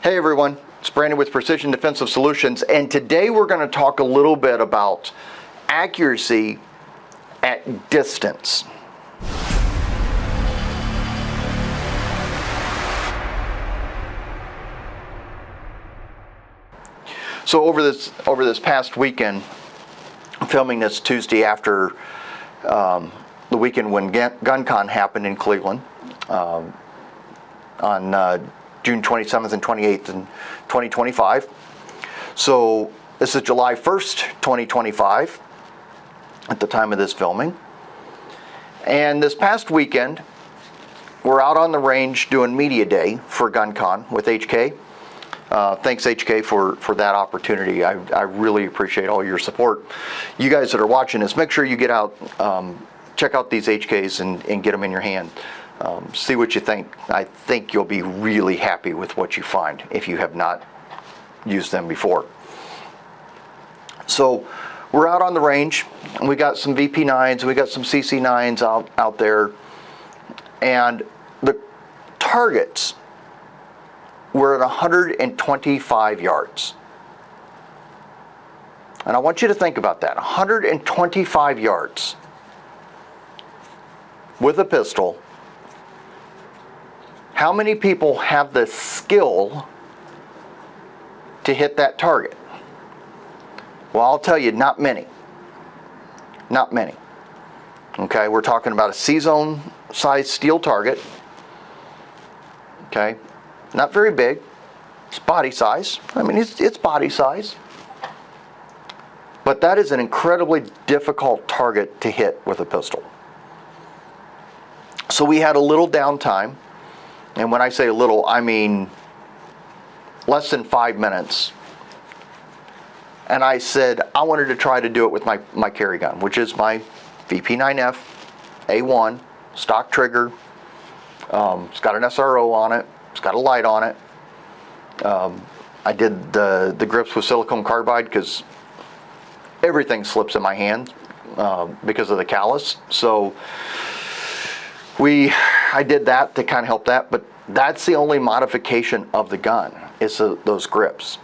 Hey everyone, it's Brandon with Precision Defensive Solutions, and today we're going to talk a little bit about accuracy at distance. So over this past weekend, I'm filming this Tuesday after the weekend when GunCon happened in Cleveland on June 27th and 28th in 2025. So this is July 1st, 2025 at the time of this filming. And this past weekend, we're out on the range doing media day for GunCon with HK. Thanks HK for that opportunity. I really appreciate all your support. You guys that are watching this, make sure you get out, check out these HKs and get them in your hand. See what you think. I think you'll be really happy with what you find if you have not used them before. So we're out on the range, and we got some VP9s, we got some CC9s out there, and the targets were at 125 yards. And I want you to think about that, 125 yards with a pistol. How many people have the skill to hit that target? Well, I'll tell you, not many. Not many. Okay, we're talking about a C-zone size steel target. Okay, not very big. It's body size. I mean, it's body size. But that is an incredibly difficult target to hit with a pistol. So we had a little downtime. And when I say a little, I mean less than 5 minutes. And I said I wanted to try to do it with my carry gun, which is my VP9F A1 stock trigger. It's got an SRO on it. It's got a light on it. I did the grips with silicone carbide because everything slips in my hand because of the callus. So I did that to kind of help that, but that's the only modification of the gun is those grips.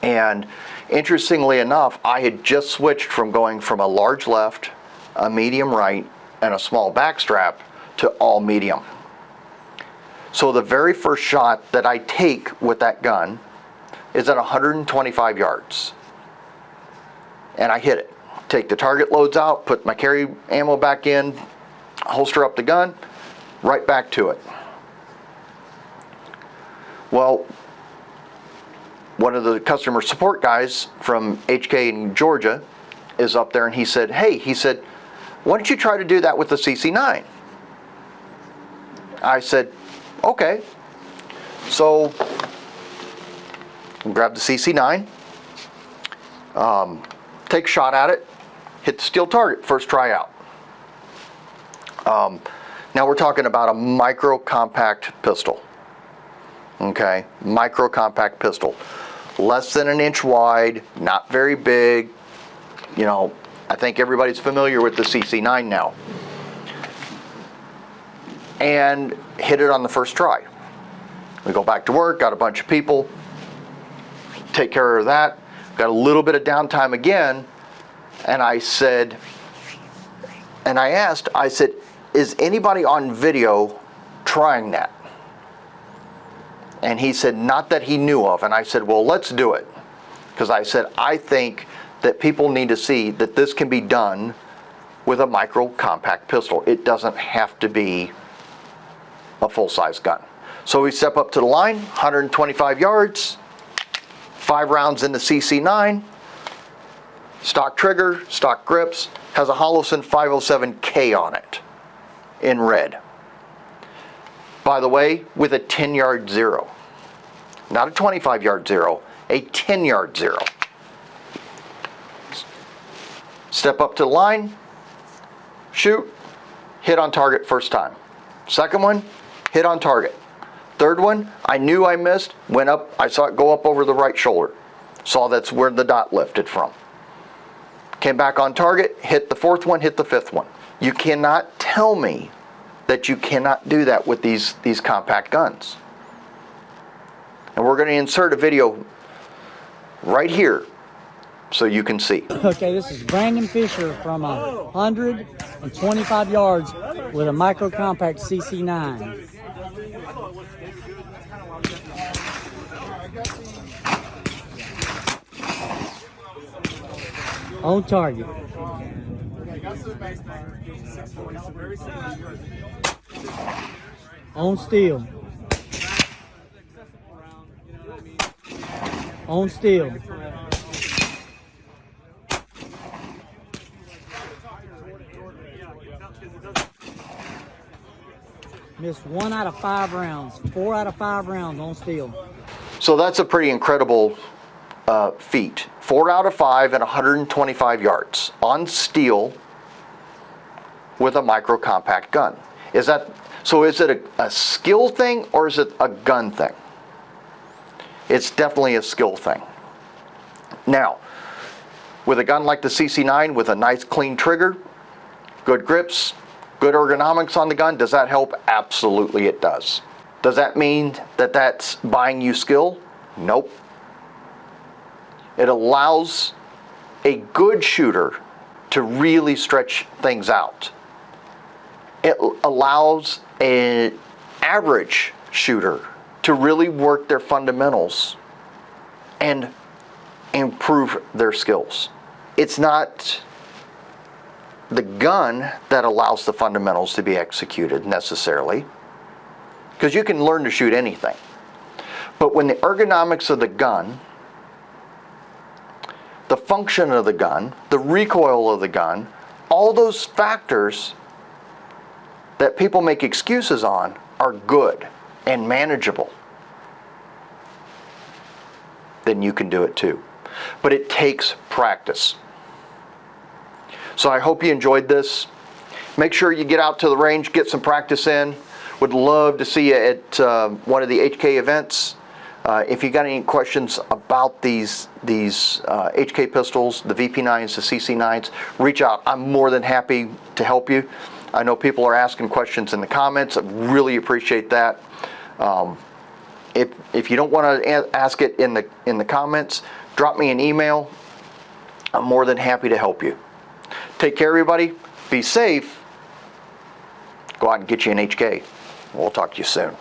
And interestingly enough, I had just switched from going from a large left, a medium right, and a small backstrap to all medium. So the very first shot that I take with that gun is at 125 yards. And I hit it. Take the target loads out, put my carry ammo back in, holster up the gun, right back to it. Well, one of the customer support guys from HK in Georgia is up there, and he said, hey, why don't you try to do that with the CC9? I said, okay. So grab the CC9, take a shot at it, hit the steel target, first try out. Now we're talking about a micro compact pistol. Okay, micro compact pistol. Less than an inch wide, not very big. You know, I think everybody's familiar with the CC9 now. And hit it on the first try. We go back to work, got a bunch of people, take care of that. Got a little bit of downtime again, and I said, and I asked, I said, is anybody on video trying that? And he said, not that he knew of. And I said, well, let's do it. Because I said, I think that people need to see that this can be done with a micro compact pistol. It doesn't have to be a full-size gun. So we step up to the line, 125 yards, 5 rounds in the CC9, stock trigger, stock grips, has a Holosun 507K on it in red. By the way, with a 10-yard zero. Not a 25-yard zero, a 10-yard zero. Step up to the line, shoot, hit on target first time. Second one, hit on target. Third one, I knew I missed, went up, I saw it go up over the right shoulder. Saw that's where the dot lifted from. Came back on target, hit the fourth one, hit the fifth one. You cannot tell me that you cannot do that with these compact guns. And we're going to insert a video right here so you can see. Okay, this is Brandon Fisher from 125 yards with a micro compact CC9. On target. On steel. On steel. Missed 1 out of 5 rounds. 4 out of 5 rounds on steel. So that's a pretty incredible feat. 4 out of 5 at 125 yards on steel with a micro compact gun. Is it a skill thing or is it a gun thing? It's definitely a skill thing. Now, with a gun like the CC9 with a nice clean trigger, good grips, good ergonomics on the gun, does that help? Absolutely it does. Does that mean that that's buying you skill? Nope. It allows a good shooter to really stretch things out. It allows an average shooter to really work their fundamentals and improve their skills. It's not the gun that allows the fundamentals to be executed necessarily, because you can learn to shoot anything. But when the ergonomics of the gun, the function of the gun, the recoil of the gun, all those factors that people make excuses on are good and manageable, then you can do it too. But it takes practice. So I hope you enjoyed this. Make sure you get out to the range, get some practice in. Would love to see you at one of the HK events. If you got any questions about these HK pistols, the VP9s, the CC9s, reach out. I'm more than happy to help you. I know people are asking questions in the comments. I really appreciate that. If you don't want to ask it in the comments, drop me an email. I'm more than happy to help you. Take care, everybody. Be safe. Go out and get you an HK. We'll talk to you soon.